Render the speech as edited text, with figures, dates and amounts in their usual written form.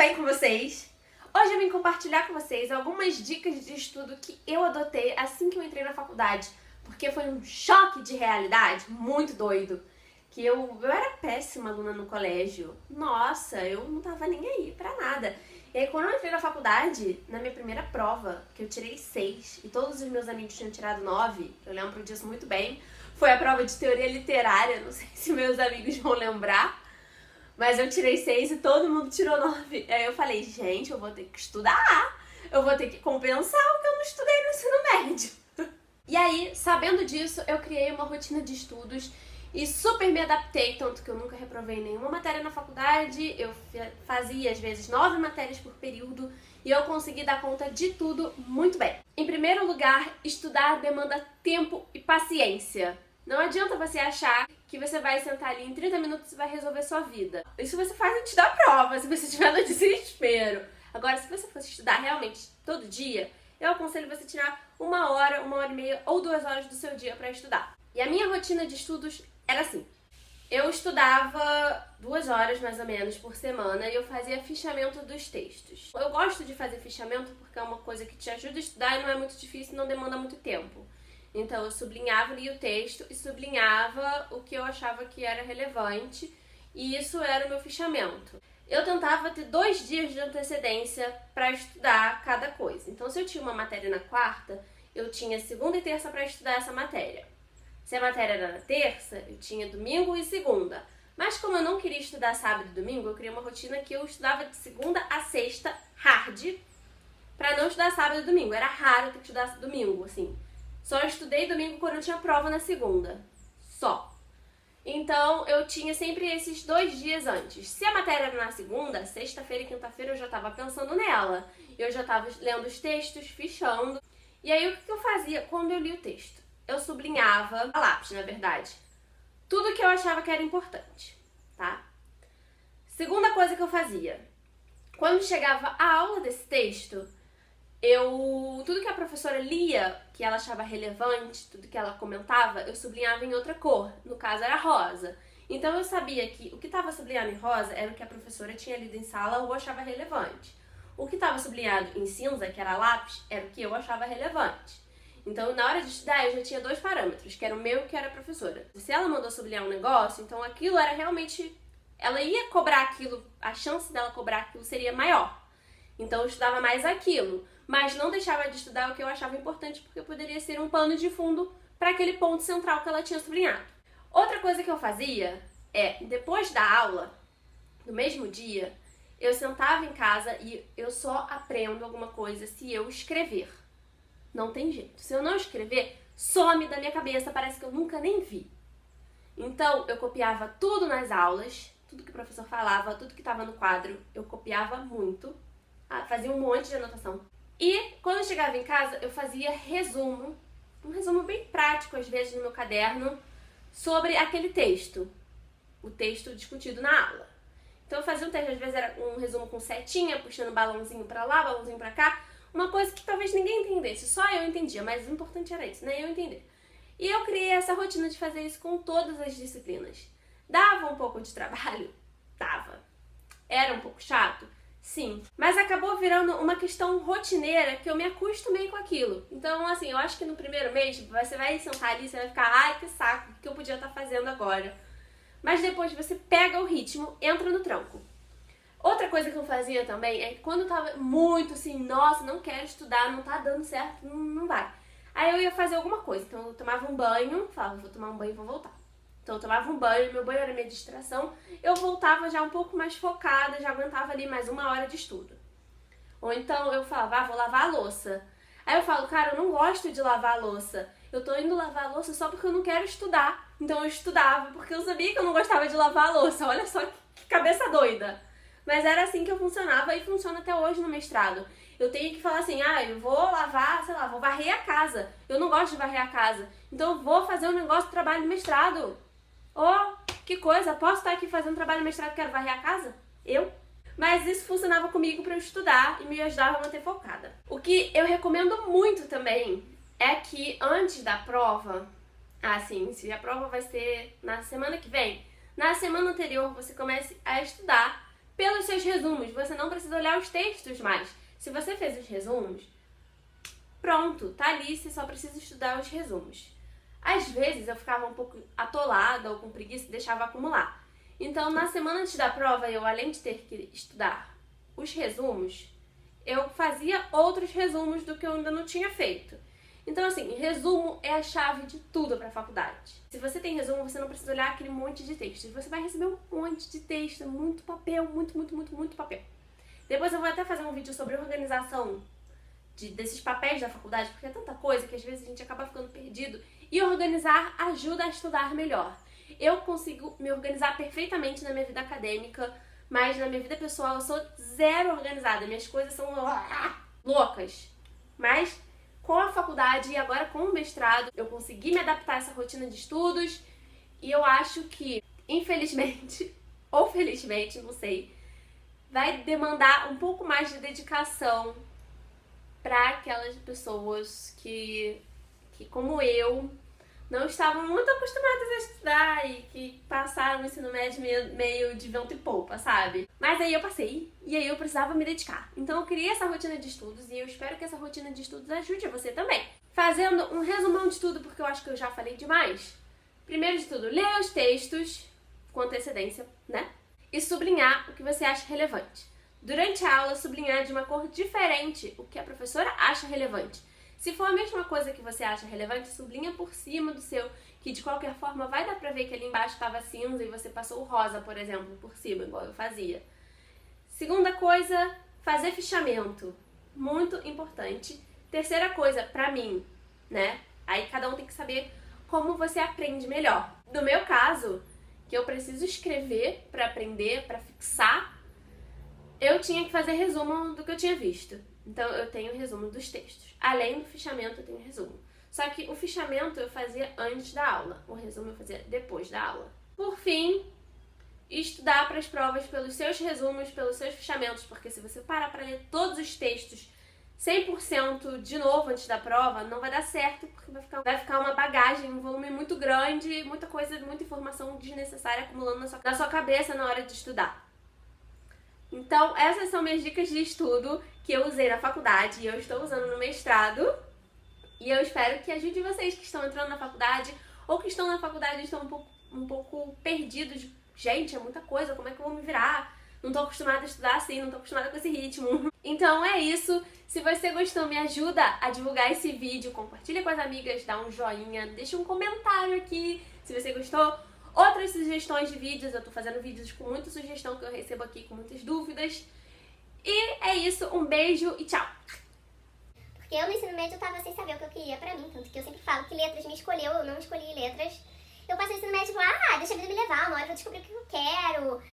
bem com vocês? Hoje eu vim compartilhar com vocês algumas dicas de estudo que eu adotei assim que eu entrei na faculdade, porque foi um choque de realidade muito doido, que eu era péssima aluna no colégio. Nossa, eu não tava nem aí pra nada. E aí quando eu entrei na faculdade, na minha primeira prova, que eu tirei 6 e todos os meus amigos tinham tirado 9, eu lembro disso muito bem, foi a prova de teoria literária, não sei se meus amigos vão lembrar. Mas eu tirei 6 e todo mundo tirou 9. Aí eu falei, gente, eu vou ter que estudar. Eu vou ter que compensar o que eu não estudei no ensino médio. E aí, sabendo disso, eu criei uma rotina de estudos e super me adaptei, tanto que eu nunca reprovei nenhuma matéria na faculdade. Eu fazia, às vezes, 9 matérias por período e eu consegui dar conta de tudo muito bem. Em primeiro lugar, estudar demanda tempo e paciência. Não adianta você achar que você vai sentar ali em 30 minutos e vai resolver sua vida. Isso você faz antes da prova, se você estiver no desespero. Agora, se você fosse estudar realmente todo dia, eu aconselho você tirar 1 hora, 1h30 ou 2 horas do seu dia para estudar. E a minha rotina de estudos era assim. Eu estudava 2 horas mais ou menos por semana e eu fazia fichamento dos textos. Eu gosto de fazer fichamento porque é uma coisa que te ajuda a estudar e não é muito difícil e não demanda muito tempo. Então eu sublinhava ali o texto e sublinhava o que eu achava que era relevante e isso era o meu fichamento. Eu tentava ter 2 dias de antecedência para estudar cada coisa. Então se eu tinha uma matéria na quarta, eu tinha segunda e terça para estudar essa matéria. Se a matéria era na terça, eu tinha domingo e segunda. Mas como eu não queria estudar sábado e domingo, eu criei uma rotina que eu estudava de segunda a sexta, hard, para não estudar sábado e domingo. Era raro ter que estudar domingo, assim. Só estudei domingo quando eu tinha prova na segunda. Só. Então, eu tinha sempre esses 2 dias antes. Se a matéria era na segunda, sexta-feira e quinta-feira eu já estava pensando nela. Eu já estava lendo os textos, fichando. E aí, o que eu fazia quando eu li o texto? Eu sublinhava, a lápis, na verdade, tudo que eu achava que era importante, tá? Segunda coisa que eu fazia. Quando chegava a aula desse texto, tudo que a professora lia, que ela achava relevante, tudo que ela comentava, eu sublinhava em outra cor. No caso, era rosa. Então, eu sabia que o que estava sublinhado em rosa era o que a professora tinha lido em sala ou achava relevante. O que estava sublinhado em cinza, que era lápis, era o que eu achava relevante. Então, na hora de estudar, eu já tinha 2 parâmetros, que era o meu e que era a professora. Se ela mandou sublinhar um negócio, então aquilo era realmente... Ela ia cobrar aquilo, a chance dela cobrar aquilo seria maior. Então, eu estudava mais aquilo, mas não deixava de estudar o que eu achava importante, porque poderia ser um pano de fundo para aquele ponto central que ela tinha sublinhado. Outra coisa que eu fazia é, depois da aula, no mesmo dia, eu sentava em casa e eu só aprendo alguma coisa se eu escrever. Não tem jeito. Se eu não escrever, some da minha cabeça, parece que eu nunca nem vi. Então, eu copiava tudo nas aulas, tudo que o professor falava, tudo que estava no quadro, eu copiava muito. Fazia um monte de anotação. E quando eu chegava em casa, eu fazia resumo, um resumo bem prático, às vezes, no meu caderno, sobre aquele texto, o texto discutido na aula. Então eu fazia um texto, às vezes era um resumo com setinha, puxando balãozinho pra lá, balãozinho pra cá, uma coisa que talvez ninguém entendesse, só eu entendia, mas o importante era isso, né? Eu entender. E eu criei essa rotina de fazer isso com todas as disciplinas. Dava um pouco de trabalho? Dava. Era um pouco chato? Sim, mas acabou virando uma questão rotineira que eu me acostumei com aquilo. Então, assim, eu acho que no primeiro mês você vai sentar ali, você vai ficar, ai, que saco, o que eu podia estar fazendo agora? Mas depois você pega o ritmo, entra no tranco. Outra coisa que eu fazia também é que quando eu tava muito assim, nossa, não quero estudar, não tá dando certo, não vai. Aí eu ia fazer alguma coisa, então eu tomava um banho, falava, vou tomar um banho e vou voltar. Então eu tomava um banho, meu banho era minha distração, eu voltava já um pouco mais focada, já aguentava ali mais 1 hora de estudo. Ou então eu falava, vou lavar a louça. Aí eu falo, cara, eu não gosto de lavar a louça, eu tô indo lavar a louça só porque eu não quero estudar. Então eu estudava, porque eu sabia que eu não gostava de lavar a louça, olha só que cabeça doida. Mas era assim que eu funcionava e funciona até hoje no mestrado. Eu tenho que falar assim, eu vou lavar, sei lá, vou varrer a casa. Eu não gosto de varrer a casa, então eu vou fazer um negócio de trabalho de mestrado. Oh, que coisa, posso estar aqui fazendo trabalho de mestrado e quero varrer a casa? Eu? Mas isso funcionava comigo para eu estudar e me ajudava a manter focada. O que eu recomendo muito também é que antes da prova, se a prova vai ser na semana que vem, na semana anterior você comece a estudar pelos seus resumos. Você não precisa olhar os textos mais. Se você fez os resumos, pronto, tá ali, você só precisa estudar os resumos. Às vezes eu ficava um pouco atolada ou com preguiça e deixava acumular. Então, na semana antes da prova, eu, além de ter que estudar os resumos, eu fazia outros resumos do que eu ainda não tinha feito. Então, assim, resumo é a chave de tudo para a faculdade. Se você tem resumo, você não precisa olhar aquele monte de textos. Você vai receber um monte de texto, muito papel, muito papel. Depois eu vou até fazer um vídeo sobre organização desses papéis da faculdade, porque é tanta coisa que às vezes a gente acaba ficando perdido. E organizar ajuda a estudar melhor. Eu consigo me organizar perfeitamente na minha vida acadêmica, mas na minha vida pessoal eu sou zero organizada. Minhas coisas são loucas. Mas com a faculdade e agora com o mestrado, eu consegui me adaptar a essa rotina de estudos. E eu acho que, infelizmente, ou felizmente, não sei, vai demandar um pouco mais de dedicação para aquelas pessoas que, como eu, não estavam muito acostumadas a estudar e que passaram o ensino médio meio de vento e polpa, sabe? Mas aí eu passei e aí eu precisava me dedicar. Então eu criei essa rotina de estudos e eu espero que essa rotina de estudos ajude você também. Fazendo um resumão de tudo, porque eu acho que eu já falei demais. Primeiro de tudo, ler os textos com antecedência, né? E sublinhar o que você acha relevante. Durante a aula, sublinhar de uma cor diferente o que a professora acha relevante. Se for a mesma coisa que você acha relevante, sublinha por cima do seu, que de qualquer forma vai dar pra ver que ali embaixo estava cinza e você passou o rosa, por exemplo, por cima, igual eu fazia. Segunda coisa, fazer fichamento. Muito importante. Terceira coisa, pra mim, né? Aí cada um tem que saber como você aprende melhor. No meu caso, que eu preciso escrever pra aprender, pra fixar, eu tinha que fazer resumo do que eu tinha visto. Então eu tenho resumo dos textos. Além do fichamento, eu tenho resumo. Só que o fichamento eu fazia antes da aula. O resumo eu fazia depois da aula. Por fim, estudar para as provas pelos seus resumos, pelos seus fichamentos. Porque se você parar para ler todos os textos 100% de novo antes da prova, não vai dar certo. Porque vai ficar uma bagagem, um volume muito grande, muita coisa, muita informação desnecessária acumulando na sua cabeça na hora de estudar. Então, essas são minhas dicas de estudo que eu usei na faculdade e eu estou usando no mestrado. E eu espero que ajude vocês que estão entrando na faculdade ou que estão na faculdade e estão um pouco perdidos. Gente, é muita coisa, como é que eu vou me virar? Não estou acostumada a estudar assim, não estou acostumada com esse ritmo. Então é isso. Se você gostou, me ajuda a divulgar esse vídeo, compartilha com as amigas, dá um joinha, deixa um comentário aqui se você gostou. Outras sugestões de vídeos, eu tô fazendo vídeos com muita sugestão que eu recebo aqui, com muitas dúvidas. E é isso, um beijo e tchau! Porque eu no ensino médio eu tava sem saber o que eu queria pra mim, tanto que eu sempre falo que letras me escolheu, eu não escolhi letras. Eu passei o ensino médio tipo, deixa a vida me levar, uma hora eu vou descobrir o que eu quero.